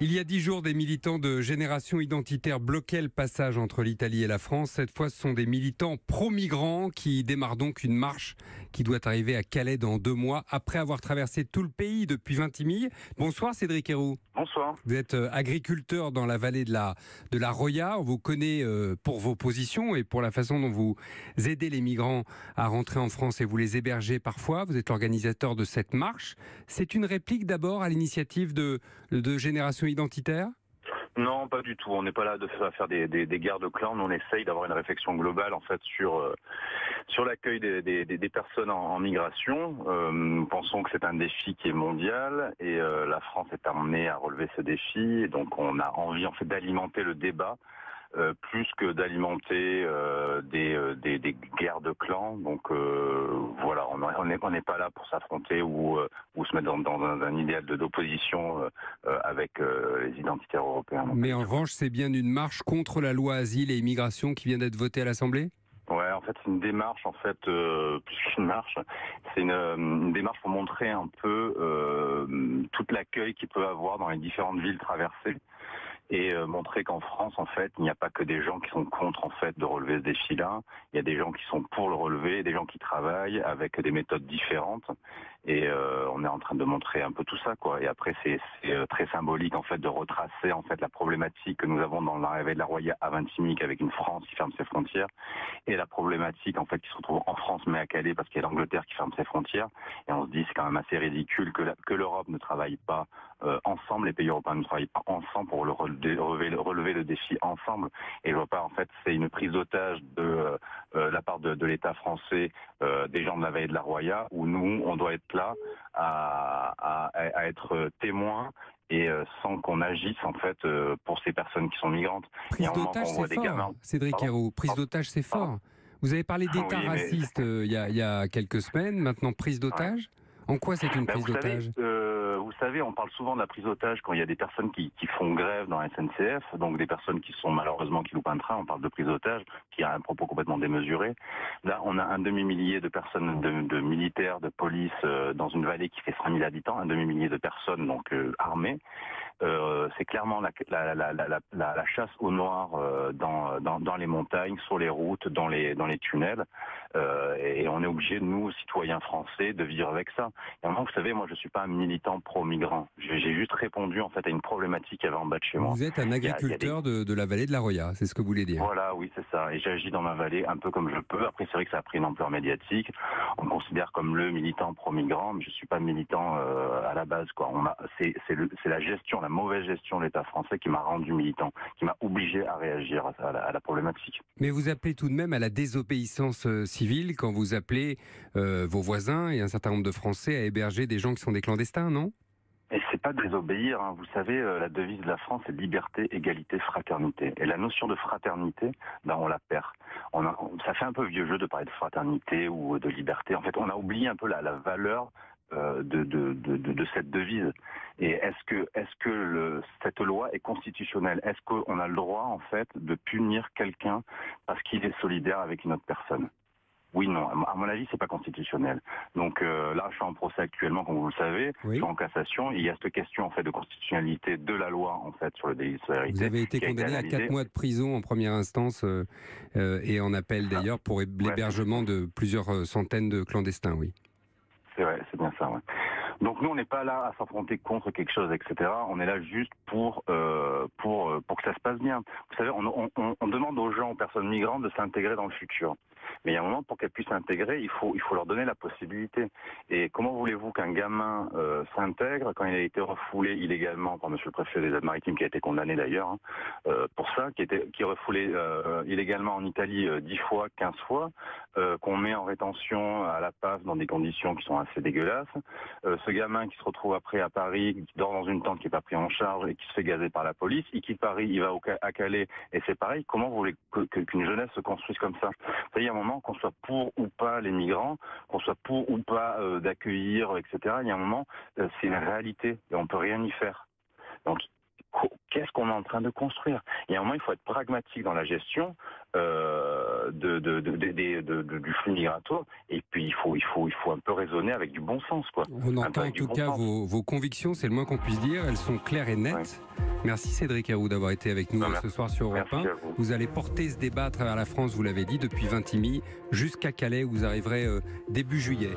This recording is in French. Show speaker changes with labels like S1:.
S1: Il y a 10 jours, des militants de Génération Identitaire bloquaient le passage entre l'Italie et la France. Cette fois, ce sont des militants pro-migrants qui démarrent donc une marche qui doit arriver à Calais dans 2 mois, après avoir traversé tout le pays depuis Vintimille. Bonsoir Cédric Héroux.
S2: Bonsoir.
S1: Vous êtes agriculteur dans la vallée de la Roya. On vous connaît pour vos positions et pour la façon dont vous aidez les migrants à rentrer en France et vous les hébergez parfois. Vous êtes l'organisateur de cette marche. C'est une réplique d'abord à l'initiative de Génération Identitaire ?
S2: Non, pas du tout. On n'est pas là à faire des guerres de clans. Nous, on essaye d'avoir une réflexion globale en fait sur l'accueil des personnes en migration. Nous pensons que c'est un défi qui est mondial et la France est amenée à relever ce défi. Et donc, on a envie en fait d'alimenter le débat. Plus que d'alimenter des guerres de clans. Donc voilà, on n'est pas là pour s'affronter ou se mettre dans un idéal d'opposition avec les identitaires européens.
S1: Mais en revanche, c'est bien une marche contre la loi Asile et Immigration qui vient d'être votée à l'Assemblée ?
S2: Ouais, en fait, c'est une démarche, plus qu'une marche, c'est une démarche pour montrer un peu tout l'accueil qu'il peut avoir dans les différentes villes traversées. Et montrer qu'en France, en fait, il n'y a pas que des gens qui sont contre, en fait, de relever ce défi-là. Il y a des gens qui sont pour le relever, des gens qui travaillent avec des méthodes différentes. Et on est en train de montrer un peu tout ça, quoi. Et après, c'est très symbolique, en fait, de retracer, en fait, la problématique que nous avons dans l'arrivée de la Roya à Vintimille, avec une France qui ferme ses frontières, et la problématique, en fait, qui se retrouve en France, mais à Calais, parce qu'il y a l'Angleterre qui ferme ses frontières. Et on se dit, c'est quand même assez ridicule que l'Europe ne travaille pas ensemble, les pays européens ne travaillent pas ensemble pour relever le défi ensemble. Et je vois pas, en fait, c'est une prise d'otage de la part de l'État français, des gens de la vallée de la Roya, où nous, on doit être là à être témoins et sans qu'on agisse en fait pour ces personnes qui sont migrantes.
S1: Prise d'otage, c'est fort, Cédric Héroux. Prise d'otage, c'est fort. Vous avez parlé d'État raciste il y a quelques semaines, maintenant prise d'otage. En quoi c'est une prise d'otage ?
S2: Vous savez, on parle souvent de la prise d'otage quand il y a des personnes qui font grève dans la SNCF, donc des personnes qui sont malheureusement qui loupent un train, on parle de prise d'otage, qui a un propos complètement démesuré. Là, on a un demi-millier de personnes, de militaires, de police dans une vallée qui fait 5000 habitants, un demi-millier de personnes donc armées. C'est clairement la chasse au noir dans les montagnes, sur les routes, dans les tunnels, et on est obligé, nous, citoyens français, de vivre avec ça. Et maintenant, vous savez, moi, je suis pas un militant pro-migrant. J'ai juste répondu en fait à une problématique qu'il y avait en bas de chez moi.
S1: Vous êtes un agriculteur de la vallée de la Roya, c'est ce que vous voulez dire.
S2: Voilà, oui, c'est ça. Et j'agis dans ma vallée un peu comme je peux. Après, c'est vrai que ça a pris une ampleur médiatique. On me considère comme le militant pro-migrant, mais je suis pas militant à la base, quoi. C'est la gestion, la mauvaise gestion de l'État français qui m'a rendu militant, qui m'a obligé à réagir à la problématique.
S1: Mais vous appelez tout de même à la désobéissance civile quand vous appelez vos voisins et un certain nombre de Français à héberger des gens qui sont des clandestins, non ?
S2: Et c'est pas désobéir, hein. Vous savez, la devise de la France, c'est liberté, égalité, fraternité. Et la notion de fraternité, on la perd. Ça fait un peu vieux jeu de parler de fraternité ou de liberté. En fait, on a oublié un peu la valeur de cette devise. Et est-ce que cette loi est constitutionnelle ? Est-ce qu'on a le droit, en fait, de punir quelqu'un parce qu'il est solidaire avec une autre personne ? Oui, non. À mon avis, c'est pas constitutionnel. Donc là, je suis en procès actuellement, comme vous le savez.
S1: Oui.
S2: Je suis en cassation. Et il y a cette question en fait de constitutionnalité de la loi en fait sur le délit de solidarité.
S1: Vous avez été condamné à 4 mois de prison en première instance et en appel d'ailleurs pour l'hébergement de plusieurs centaines de clandestins. Oui.
S2: C'est vrai, c'est bien ça. Ouais. Donc nous, on n'est pas là à s'affronter contre quelque chose, etc. On est là juste pour que ça se passe bien. Vous savez, on demande aux gens, aux personnes migrantes, de s'intégrer dans le futur. Mais il y a un moment, pour qu'elles puissent s'intégrer, il faut leur donner la possibilité. Et comment voulez-vous qu'un gamin s'intègre quand il a été refoulé illégalement par monsieur le préfet des Alpes-Maritimes, qui a été condamné d'ailleurs pour ça, qui est refoulé illégalement en Italie 10 fois, 15 fois, qu'on met en rétention à la PAF dans des conditions qui sont assez dégueulasses. Ce gamin qui se retrouve après à Paris, qui dort dans une tente, qui n'est pas pris en charge et qui se fait gazer par la police, il quitte Paris, il va à Calais et c'est pareil. Comment vous voulez qu'une jeunesse se construise comme ça ? Ça y est, à un moment, qu'on soit pour ou pas les migrants, qu'on soit pour ou pas d'accueillir, etc. Il y a un moment, c'est une réalité et on peut rien y faire. Donc, qu'est-ce qu'on est en train de construire ? Il y a un moment, il faut être pragmatique dans la gestion du flux migratoire, et puis il faut un peu raisonner avec du bon sens, quoi.
S1: On entend en tout cas vos convictions, c'est le moins qu'on puisse dire, elles sont claires et nettes. Ouais. Merci Cédric Herrou d'avoir été avec nous ce soir sur Europe 1. Vous allez porter ce débat à travers la France, vous l'avez dit, depuis Vintimille jusqu'à Calais où vous arriverez début juillet.